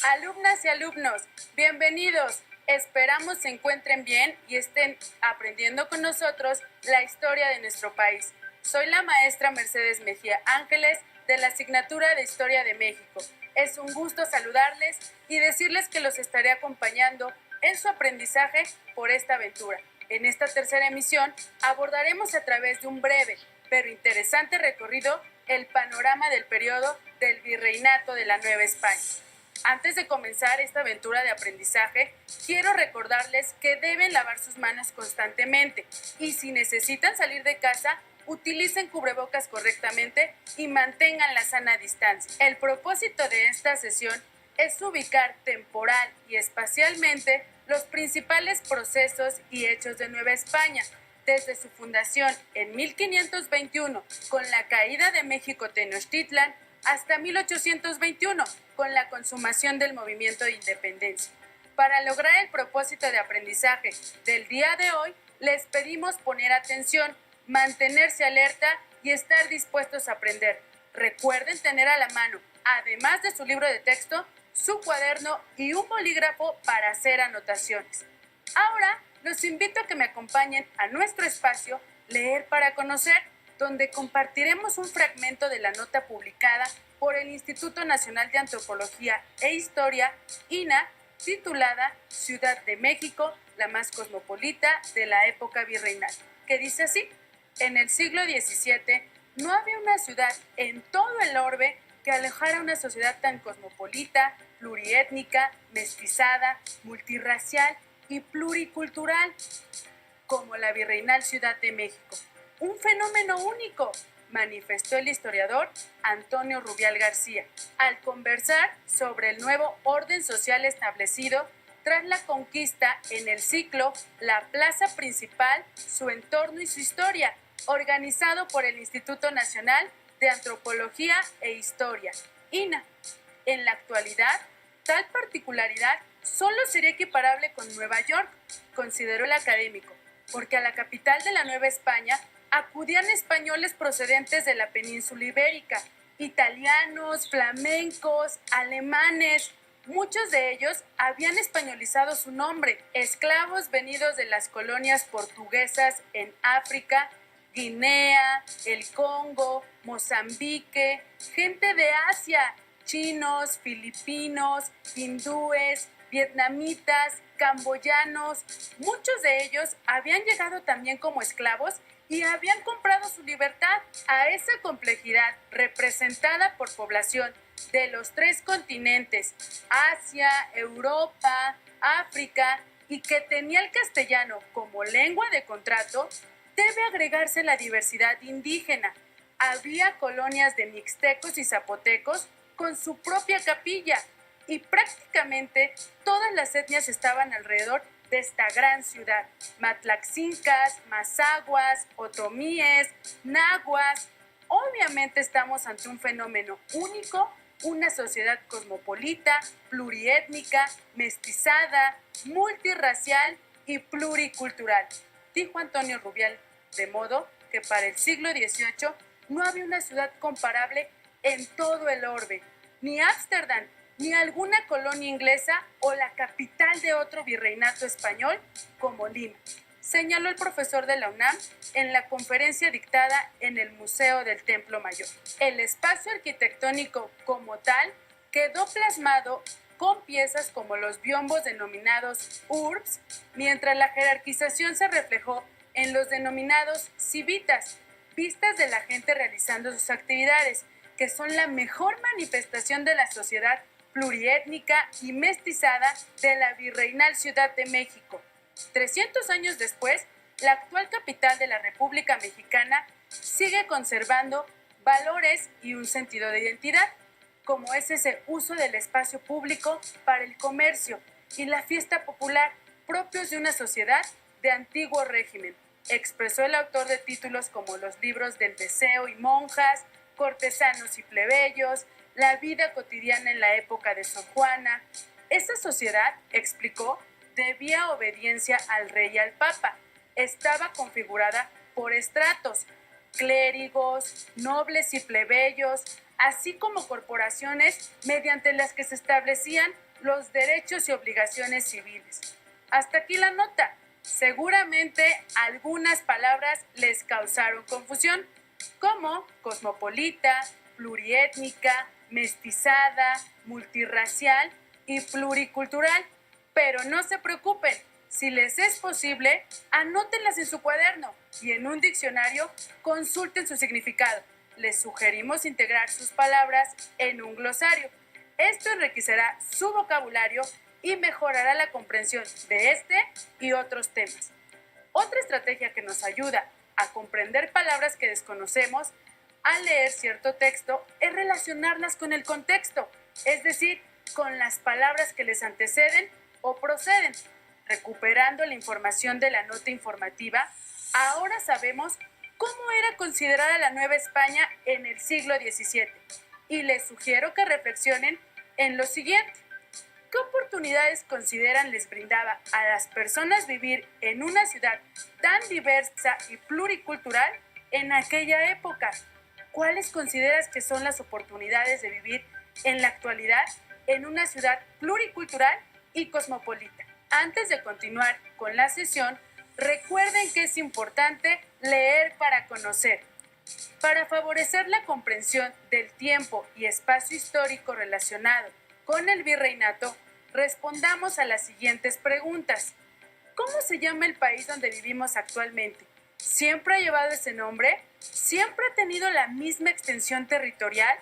Alumnas y alumnos, bienvenidos. Esperamos se encuentren bien y estén aprendiendo con nosotros la historia de nuestro país. Soy la maestra Mercedes Mejía Ángeles de la asignatura de Historia de México. Es un gusto saludarles y decirles que los estaré acompañando en su aprendizaje por esta aventura. En esta tercera emisión abordaremos a través de un breve pero interesante recorrido el panorama del periodo del Virreinato de la Nueva España. Antes de comenzar esta aventura de aprendizaje, quiero recordarles que deben lavar sus manos constantemente y si necesitan salir de casa, utilicen cubrebocas correctamente y mantengan la sana distancia. El propósito de esta sesión es ubicar temporal y espacialmente los principales procesos y hechos de Nueva España, desde su fundación en 1521 con la caída de México Tenochtitlan hasta 1821 con la consumación del movimiento de independencia. Para lograr el propósito de aprendizaje del día de hoy, les pedimos poner atención, mantenerse alerta y estar dispuestos a aprender. Recuerden tener a la mano, además de su libro de texto, su cuaderno y un bolígrafo para hacer anotaciones. Ahora los invito a que me acompañen a nuestro espacio Leer para Conocer, donde compartiremos un fragmento de la nota publicada por el Instituto Nacional de Antropología e Historia, INA, titulada Ciudad de México, la más cosmopolita de la época virreinal, que dice así: en el siglo XVII no había una ciudad en todo el orbe que alojara una sociedad tan cosmopolita, pluriétnica, mestizada, multirracial y pluricultural como la virreinal Ciudad de México. Un fenómeno único, manifestó el historiador Antonio Rubial García, al conversar sobre el nuevo orden social establecido tras la conquista en el ciclo La Plaza Principal, su entorno y su historia, organizado por el Instituto Nacional de Antropología e Historia, INA. En la actualidad, tal particularidad solo sería equiparable con Nueva York, consideró el académico, porque a la capital de la Nueva España acudían españoles procedentes de la península ibérica, italianos, flamencos, alemanes. Muchos de ellos habían españolizado su nombre, esclavos venidos de las colonias portuguesas en África, Guinea, el Congo, Mozambique, gente de Asia, chinos, filipinos, hindúes, vietnamitas, camboyanos. Muchos de ellos habían llegado también como esclavos y habían comprado su libertad. A esa complejidad representada por población de los tres continentes, Asia, Europa, África, y que tenía el castellano como lengua de contrato, debe agregarse la diversidad indígena. Había colonias de mixtecos y zapotecos con su propia capilla y prácticamente todas las etnias estaban alrededor de esta gran ciudad: matlaxincas, mazaguas, otomíes, nahuas. Obviamente estamos ante un fenómeno único, una sociedad cosmopolita, pluriétnica, mestizada, multirracial y pluricultural, dijo Antonio Rubial, de modo que para el siglo XVIII no había una ciudad comparable en todo el orbe, ni Ámsterdam, ni alguna colonia inglesa o la capital de otro virreinato español como Lima, señaló el profesor de la UNAM en la conferencia dictada en el Museo del Templo Mayor. El espacio arquitectónico como tal quedó plasmado con piezas como los biombos denominados urbs, mientras la jerarquización se reflejó en los denominados civitas, vistas de la gente realizando sus actividades, que son la mejor manifestación de la sociedad pluriétnica y mestizada de la virreinal Ciudad de México. 300 años después, la actual capital de la República Mexicana sigue conservando valores y un sentido de identidad, como es ese uso del espacio público para el comercio y la fiesta popular propios de una sociedad de antiguo régimen. expresó el autor de títulos como los libros del Deseo y Monjas, Cortesanos y Plebeyos, La vida cotidiana en la época de Sor Juana. Esta sociedad, explicó, debía obediencia al rey y al papa. Estaba configurada por estratos, clérigos, nobles y plebeyos, así como corporaciones mediante las que se establecían los derechos y obligaciones civiles. Hasta aquí la nota. Seguramente algunas palabras les causaron confusión, como cosmopolita, pluriétnica, mestizada, multirracial y pluricultural. Pero no se preocupen, si les es posible, anótenlas en su cuaderno y en un diccionario consulten su significado. Les sugerimos integrar sus palabras en un glosario. Esto enriquecerá su vocabulario y mejorará la comprensión de este y otros temas. Otra estrategia que nos ayuda a comprender palabras que desconocemos al leer cierto texto es relacionarlas con el contexto, es decir, con las palabras que les anteceden o proceden. Recuperando la información de la nota informativa, ahora sabemos cómo era considerada la Nueva España en el siglo XVII y les sugiero que reflexionen en lo siguiente. ¿Qué oportunidades consideran les brindaba a las personas vivir en una ciudad tan diversa y pluricultural en aquella época? ¿Cuáles consideras que son las oportunidades de vivir en la actualidad en una ciudad pluricultural y cosmopolita? Antes de continuar con la sesión, recuerden que es importante leer para conocer. Para favorecer la comprensión del tiempo y espacio histórico relacionado con el virreinato, respondamos a las siguientes preguntas. ¿Cómo se llama el país donde vivimos actualmente? ¿Siempre ha llevado ese nombre? ¿Siempre ha tenido la misma extensión territorial?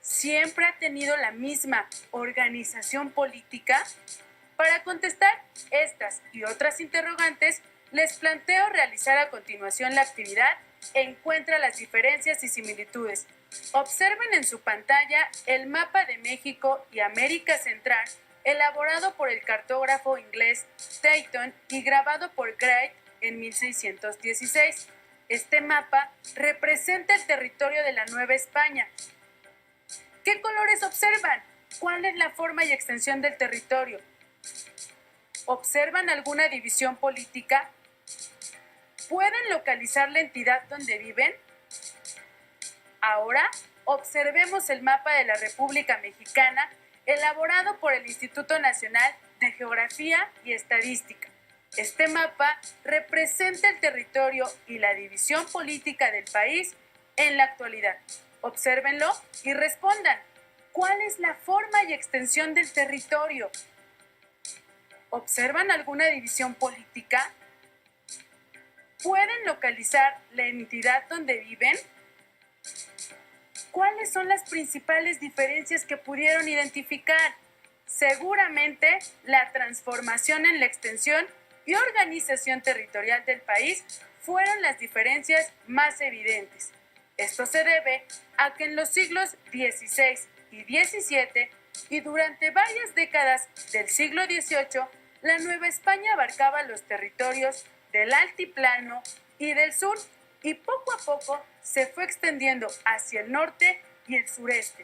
¿Siempre ha tenido la misma organización política? Para contestar estas y otras interrogantes, les planteo realizar a continuación la actividad Encuentra las diferencias y similitudes. Observen en su pantalla el mapa de México y América Central elaborado por el cartógrafo inglés Dayton y grabado por Gray en 1616. Este mapa representa el territorio de la Nueva España. ¿Qué colores observan? ¿Cuál es la forma y extensión del territorio? ¿Observan alguna división política? ¿Pueden localizar la entidad donde viven? Ahora, observemos el mapa de la República Mexicana elaborado por el Instituto Nacional de Geografía y Estadística. Este mapa representa el territorio y la división política del país en la actualidad. Obsérvenlo y respondan. ¿Cuál es la forma y extensión del territorio? ¿Observan alguna división política? ¿Pueden localizar la entidad donde viven? ¿Cuáles son las principales diferencias que pudieron identificar? Seguramente la transformación en la extensión y organización territorial del país fueron las diferencias más evidentes. Esto se debe a que en los siglos XVI y XVII y durante varias décadas del siglo XVIII, la Nueva España abarcaba los territorios del altiplano y del sur y poco a poco se fue extendiendo hacia el norte y el sureste.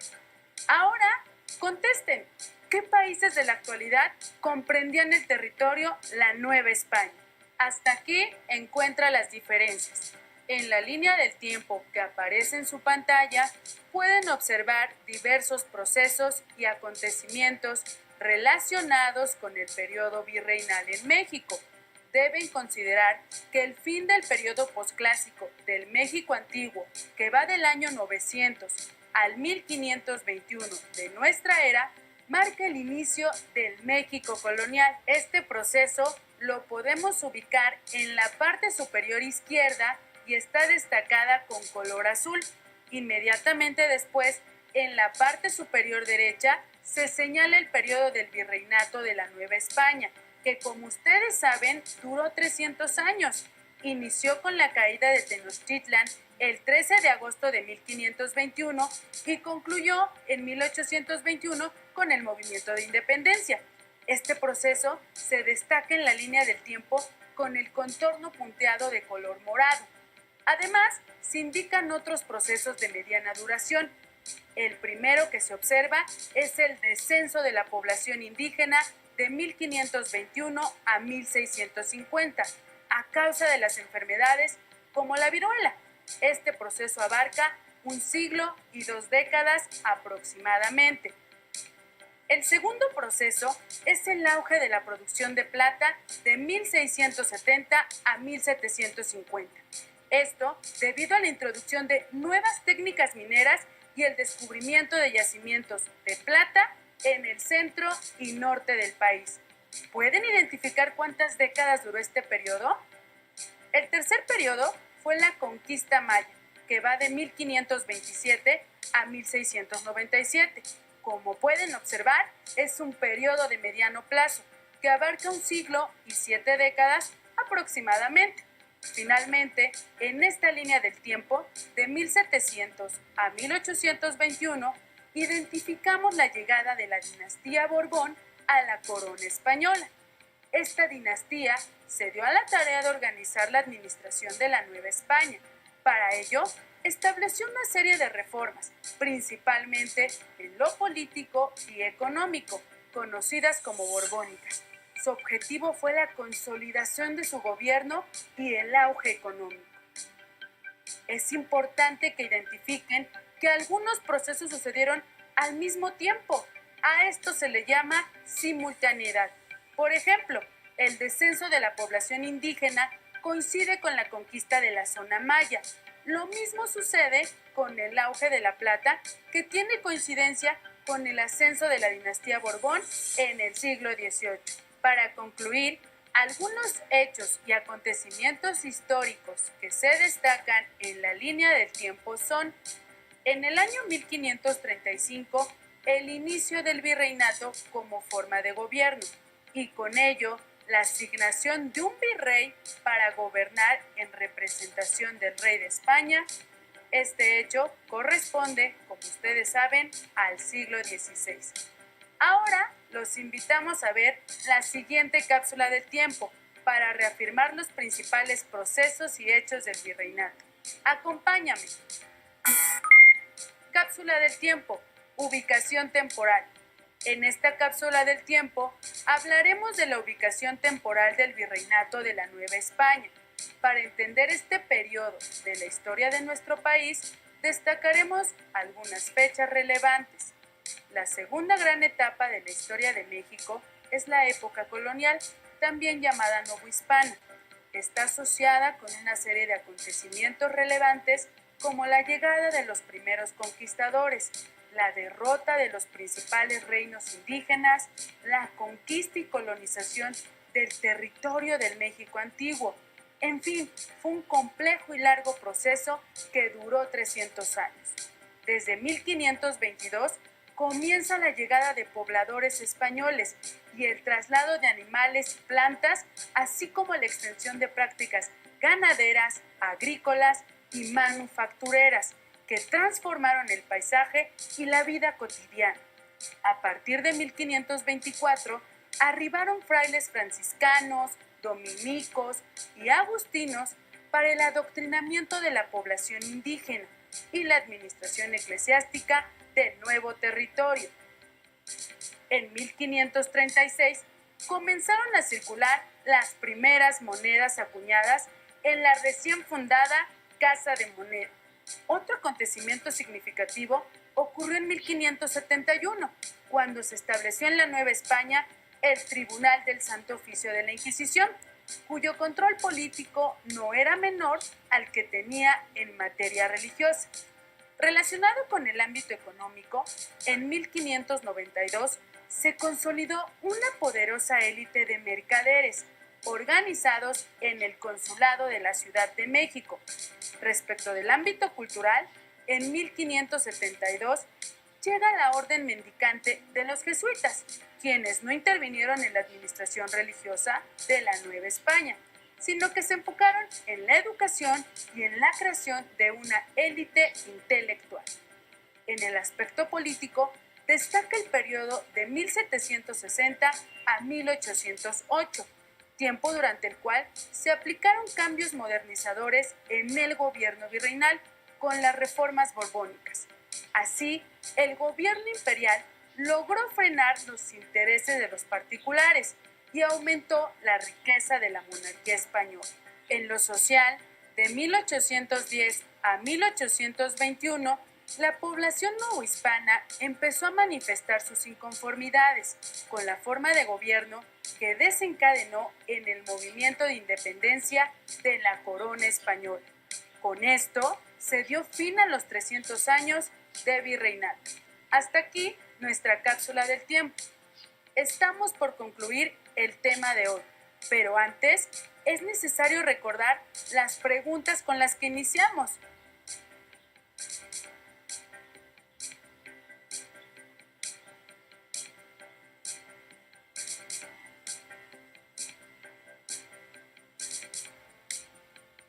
Ahora, contesten, ¿qué países de la actualidad comprendían el territorio la Nueva España? Hasta aquí encuentra las diferencias. En la línea del tiempo que aparece en su pantalla, pueden observar diversos procesos y acontecimientos relacionados con el periodo virreinal en México. Deben considerar que el fin del periodo posclásico del México antiguo, que va del año 900 al 1521 de nuestra era, marca el inicio del México colonial. Este proceso lo podemos ubicar en la parte superior izquierda y está destacada con color azul. Inmediatamente después, en la parte superior derecha, se señala el periodo del virreinato de la Nueva España, que como ustedes saben, duró 300 años. Inició con la caída de Tenochtitlan el 13 de agosto de 1521 y concluyó en 1821 con el movimiento de independencia. Este proceso se destaca en la línea del tiempo con el contorno punteado de color morado. Además, se indican otros procesos de mediana duración. El primero que se observa es el descenso de la población indígena de 1521 a 1650 a causa de las enfermedades como la viruela. Este proceso abarca un siglo y 2 décadas aproximadamente. El segundo proceso es el auge de la producción de plata de 1670 a 1750. Esto debido a la introducción de nuevas técnicas mineras y el descubrimiento de yacimientos de plata en el centro y norte del país. ¿Pueden identificar cuántas décadas duró este periodo? El tercer periodo fue la conquista maya, que va de 1527 a 1697. Como pueden observar, es un periodo de mediano plazo que abarca un siglo y 7 décadas aproximadamente. Finalmente, en esta línea del tiempo, de 1700 a 1821, identificamos la llegada de la dinastía Borbón a la corona española. Esta dinastía se dio a la tarea de organizar la administración de la Nueva España. Para ello, estableció una serie de reformas, principalmente en lo político y económico, conocidas como borbónicas. Su objetivo fue la consolidación de su gobierno y el auge económico. Es importante que identifiquen que algunos procesos sucedieron al mismo tiempo. A esto se le llama simultaneidad. Por ejemplo, el descenso de la población indígena coincide con la conquista de la zona maya. Lo mismo sucede con el auge de la plata, que tiene coincidencia con el ascenso de la dinastía Borbón en el siglo XVIII. Para concluir, algunos hechos y acontecimientos históricos que se destacan en la línea del tiempo son: en el año 1535, el inicio del virreinato como forma de gobierno, y con ello la asignación de un virrey para gobernar en representación del rey de España. Este hecho corresponde, como ustedes saben, al siglo XVI. Ahora los invitamos a ver la siguiente cápsula del tiempo para reafirmar los principales procesos y hechos del virreinato. Acompáñame. Cápsula del tiempo, ubicación temporal. En esta cápsula del tiempo hablaremos de la ubicación temporal del virreinato de la Nueva España. Para entender este periodo de la historia de nuestro país, destacaremos algunas fechas relevantes. La segunda gran etapa de la historia de México es la época colonial, también llamada novohispana. Está asociada con una serie de acontecimientos relevantes como la llegada de los primeros conquistadores, la derrota de los principales reinos indígenas, la conquista y colonización del territorio del México antiguo. En fin, fue un complejo y largo proceso que duró 300 años. Desde 1522 comienza la llegada de pobladores españoles y el traslado de animales y plantas, así como la extensión de prácticas ganaderas, agrícolas y manufactureras, que transformaron el paisaje y la vida cotidiana. A partir de 1524, arribaron frailes franciscanos, dominicos y agustinos para el adoctrinamiento de la población indígena y la administración eclesiástica del nuevo territorio. En 1536 comenzaron a circular las primeras monedas acuñadas en la recién fundada Casa de Moneda. Otro acontecimiento significativo ocurrió en 1571, cuando se estableció en la Nueva España el Tribunal del Santo Oficio de la Inquisición, cuyo control político no era menor al que tenía en materia religiosa. Relacionado con el ámbito económico, en 1592 se consolidó una poderosa élite de mercaderes organizados en el Consulado de la Ciudad de México. Respecto del ámbito cultural, en 1572 llega la orden mendicante de los jesuitas, quienes no intervinieron en la administración religiosa de la Nueva España, sino que se enfocaron en la educación y en la creación de una élite intelectual. En el aspecto político, destaca el periodo de 1760 a 1808, tiempo durante el cual se aplicaron cambios modernizadores en el gobierno virreinal con las reformas borbónicas. Así, el gobierno imperial logró frenar los intereses de los particulares y aumentó la riqueza de la monarquía española. En lo social, de 1810 a 1821, la población novohispana empezó a manifestar sus inconformidades con la forma de gobierno que desencadenó en el movimiento de independencia de la corona española. Con esto se dio fin a los 300 años de virreinato. Hasta aquí nuestra cápsula del tiempo. Estamos por concluir el tema de hoy, pero antes es necesario recordar las preguntas con las que iniciamos.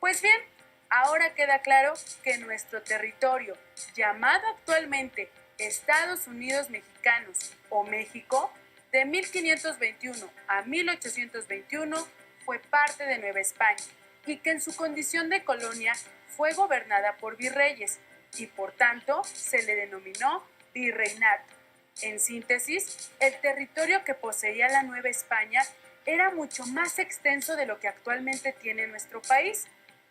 Pues bien, ahora queda claro que nuestro territorio, llamado actualmente Estados Unidos Mexicanos o México, de 1521 a 1821 fue parte de Nueva España y que en su condición de colonia fue gobernada por virreyes y por tanto se le denominó virreinato. En síntesis, el territorio que poseía la Nueva España era mucho más extenso de lo que actualmente tiene nuestro país.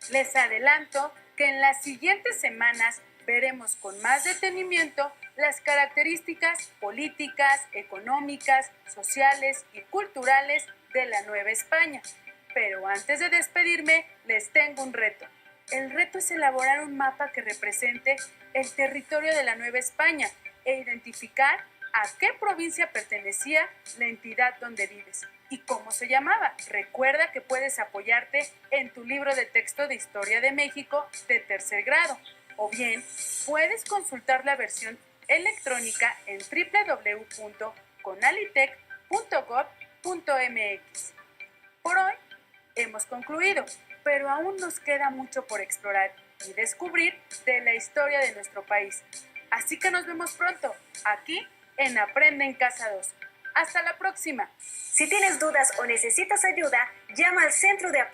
Les adelanto que en las siguientes semanas veremos con más detenimiento las características políticas, económicas, sociales y culturales de la Nueva España. Pero antes de despedirme, les tengo un reto. El reto es elaborar un mapa que represente el territorio de la Nueva España e identificar a qué provincia pertenecía la entidad donde vives y cómo se llamaba. Recuerda que puedes apoyarte en tu libro de texto de Historia de México de tercer grado, o bien puedes consultar la versión electrónica en www.conalitec.gov.mx. Por hoy hemos concluido, pero aún nos queda mucho por explorar y descubrir de la historia de nuestro país. Así que nos vemos pronto, aquí en Aprende en Casa 2. Hasta la próxima. Si tienes dudas o necesitas ayuda, llama al Centro de Apoyo